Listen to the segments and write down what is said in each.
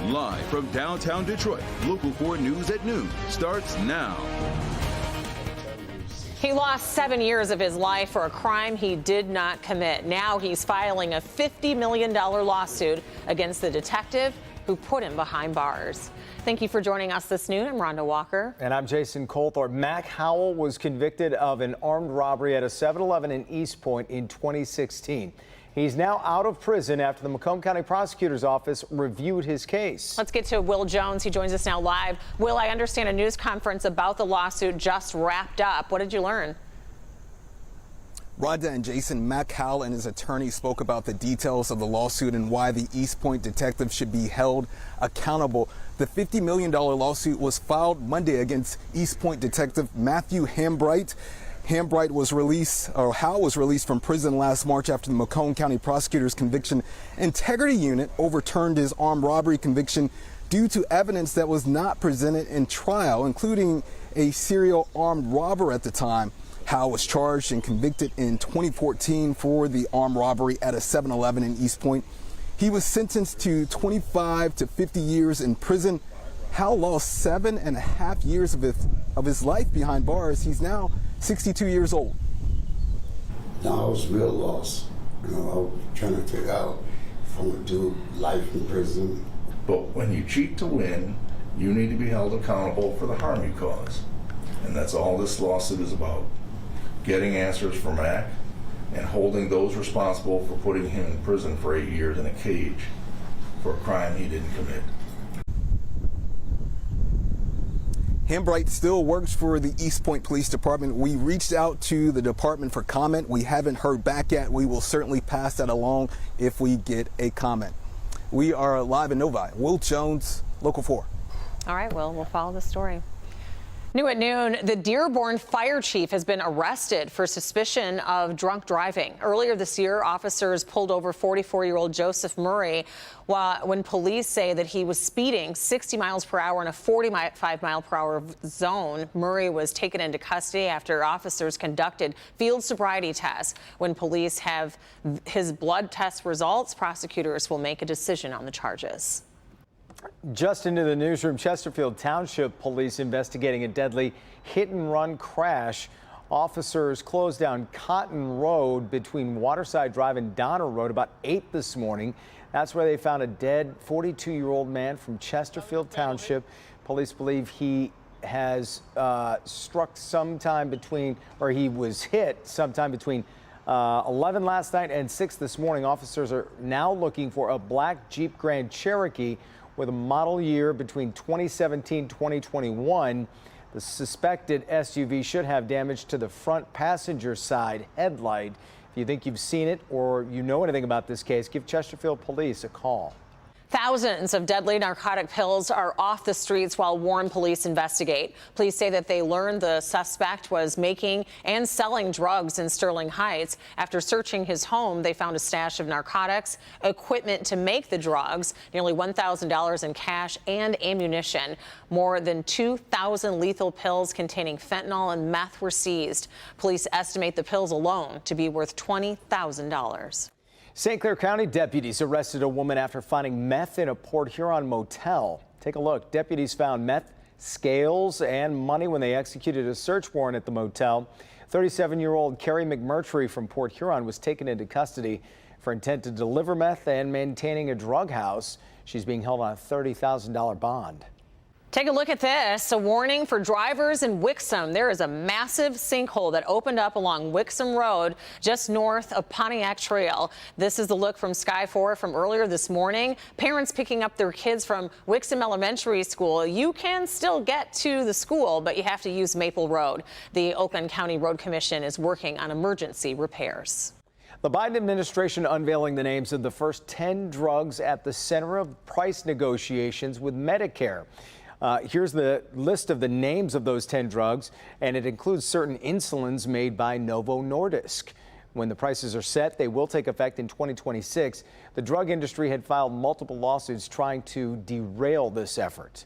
Live from downtown Detroit, Local 4 News at noon starts now. He lost 7 years of his life for a crime he did not commit. Now he's filing a $50 million lawsuit against the detective who put him behind bars. Thank you for joining us this noon. I'm Rhonda Walker. And I'm Jason Colthorpe. Mac Howell was convicted of an armed robbery at a 7-Eleven in East Point in 2016. He's now out of prison after the Macomb County Prosecutor's Office reviewed his case. Let's get to Will Jones. He joins us now live. Will, I understand a news conference about the lawsuit just wrapped up. What did you learn? Rhonda and Jason, Mac Howell and his attorney spoke about the details of the lawsuit and why the East Point detective should be held accountable. The $50 million lawsuit was filed Monday against East Point detective Matthew Hambright. Hambright was released, or Howell was released from prison last March after the Macomb County Prosecutor's Conviction Integrity Unit overturned his armed robbery conviction due to evidence that was not presented in trial, including a serial armed robber at the time. Howell was charged and convicted in 2014 for the armed robbery at a 7-Eleven in East Point. He was sentenced to 25 to 50 years in prison. Howell lost 7.5 years of his life behind bars. He's now 62 years old. No, I was real lost. I was trying to figure out if I'm going to do life in prison. But when you cheat to win, you need to be held accountable for the harm you cause. And that's all this lawsuit is about. Getting answers from Mac and holding those responsible for putting him in prison for 8 years in a cage for a crime he didn't commit. Hambright still works for the East Point Police Department. We reached out to the department for comment. We haven't heard back yet. We will certainly pass that along if we get a comment. We are live in Novi. Will Jones, Local 4. All right, Will, we'll follow the story. New at noon, the Dearborn fire chief has been arrested for suspicion of drunk driving. Earlier this year, officers pulled over 44-year-old Joseph Murray when police say that he was speeding 60 miles per hour in a 45-mile-per-hour zone. Murray was taken into custody after officers conducted field sobriety tests. When police have his blood test results, prosecutors will make a decision on the charges. Just into the newsroom, Chesterfield Township Police investigating a deadly hit-and-run crash. Officers closed down Cotton Road between Waterside Drive and Donner Road about 8 this morning. That's where they found a dead 42-year-old man from Chesterfield Township. Police believe he has struck sometime between, or he was hit sometime between 11 last night and 6 this morning. Officers are now looking for a black Jeep Grand Cherokee with a model year between 2017-2021. The suspected SUV should have damage to the front passenger side headlight. If you think you've seen it or you know anything about this case, give Chesterfield Police a call. Thousands of deadly narcotic pills are off the streets while Warren police investigate. Police say that they learned the suspect was making and selling drugs in Sterling Heights. After searching his home, they found a stash of narcotics, equipment to make the drugs, nearly $1,000 in cash and ammunition. More than 2,000 lethal pills containing fentanyl and meth were seized. Police estimate the pills alone to be worth $20,000. St. Clair County deputies arrested a woman after finding meth in a Port Huron motel. Take a look. Deputies found meth, scales, and money when they executed a search warrant at the motel. 37-year-old Carrie McMurtry from Port Huron was taken into custody for intent to deliver meth and maintaining a drug house. She's being held on a $30,000 bond. Take a look at this. A warning for drivers in Wixom. There is a massive sinkhole that opened up along Wixom Road just north of Pontiac Trail. This is the look from Sky 4 from earlier this morning. Parents picking up their kids from Wixom Elementary School. You can still get to the school, but you have to use Maple Road. The Oakland County Road Commission is working on emergency repairs. The Biden administration unveiling the names of the first 10 drugs at the center of price negotiations with Medicare. Here's the list of the names of those 10 drugs, and it includes certain insulins made by Novo Nordisk. When the prices are set, they will take effect in 2026. The drug industry had filed multiple lawsuits trying to derail this effort.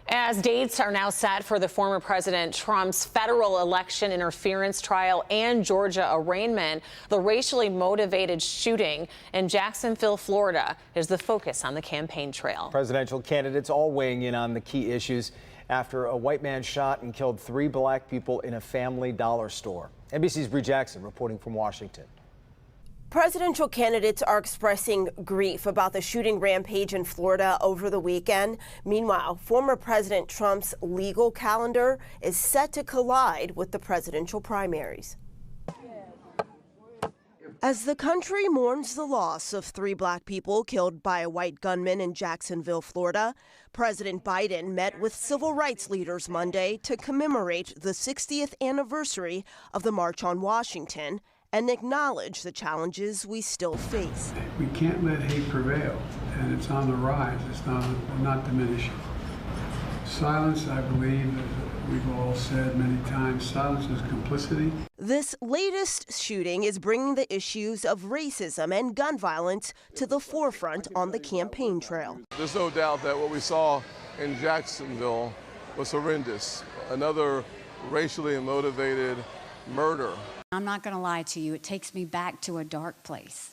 As dates are now set for the former President Trump's federal election interference trial and Georgia arraignment, the racially motivated shooting in Jacksonville, Florida, is the focus on the campaign trail. Presidential candidates all weighing in on the key issues after a white man shot and killed 3 black people in a Family Dollar store. NBC's Bree Jackson reporting from Washington. Presidential candidates are expressing grief about the shooting rampage in Florida over the weekend. Meanwhile, former President Trump's legal calendar is set to collide with the presidential primaries. As the country mourns the loss of 3 black people killed by a white gunman in Jacksonville, Florida, President Biden met with civil rights leaders Monday to commemorate the 60th anniversary of the March on Washington and acknowledge the challenges we still face. We can't let hate prevail, and it's on the rise. It's not diminishing. Silence, I believe, as we've all said many times, silence is complicity. This latest shooting is bringing the issues of racism and gun violence to the forefront on the campaign trail. There's no doubt that what we saw in Jacksonville was horrendous. Another racially motivated murder. I'm not going to lie to you, it takes me back to a dark place.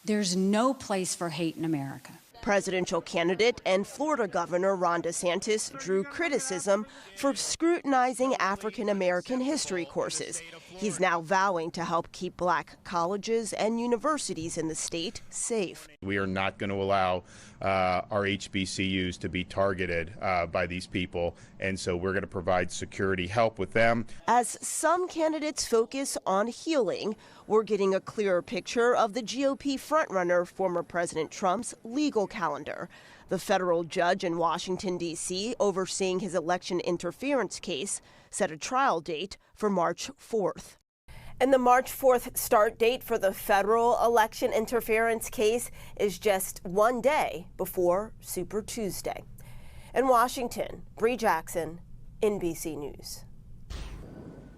There's no place for hate in America. Presidential candidate and Florida Governor Ron DeSantis drew criticism for scrutinizing African American history courses. He's now vowing to help keep black colleges and universities in the state safe. We are not going to allow our HBCUs to be targeted by these people, and so we're going to provide security help with them. As some candidates focus on healing, we're getting a clearer picture of the GOP frontrunner, former President Trump's legal calendar. The federal judge in Washington, D.C., overseeing his election interference case, set a trial date for March 4th. And the March 4th start date for the federal election interference case is just one day before Super Tuesday. In Washington, Bree Jackson, NBC News.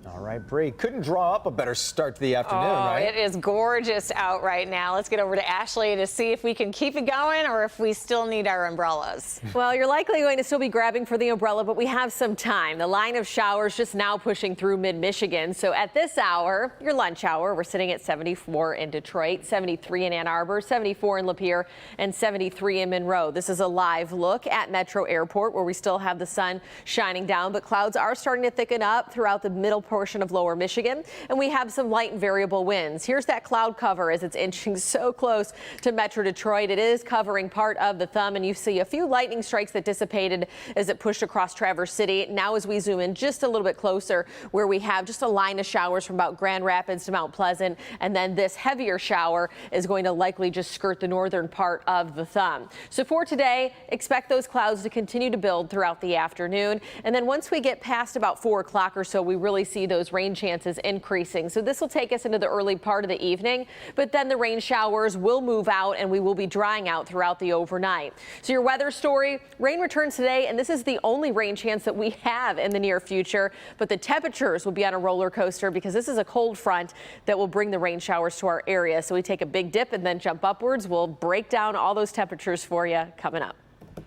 All right, Bree, couldn't draw up a better start to the afternoon, right? It is gorgeous out right now. Let's get over to Ashley to see if we can keep it going or if we still need our umbrellas. Well, you're likely going to still be grabbing for the umbrella, but we have some time. The line of showers just now pushing through mid-Michigan. So at this hour, your lunch hour, we're sitting at 74 in Detroit, 73 in Ann Arbor, 74 in Lapeer, and 73 in Monroe. This is a live look at Metro Airport where we still have the sun shining down, but clouds are starting to thicken up throughout the middle portion of lower Michigan, and we have some light and variable winds. Here's that cloud cover as it's inching so close to Metro Detroit. It is covering part of the thumb, and you see a few lightning strikes that dissipated as it pushed across Traverse City. Now as we zoom in just a little bit closer, where we have just a line of showers from about Grand Rapids to Mount Pleasant, and then this heavier shower is going to likely just skirt the northern part of the thumb. So for today, expect those clouds to continue to build throughout the afternoon, and then once we get past about 4 o'clock or so, we really see those rain chances increasing. So this will take us into the early part of the evening, but then the rain showers will move out and we will be drying out throughout the overnight. So your weather story, rain returns today, and this is the only rain chance that we have in the near future, but the temperatures will be on a roller coaster because this is a cold front that will bring the rain showers to our area. So we take a big dip and then jump upwards. We'll break down all those temperatures for you coming up.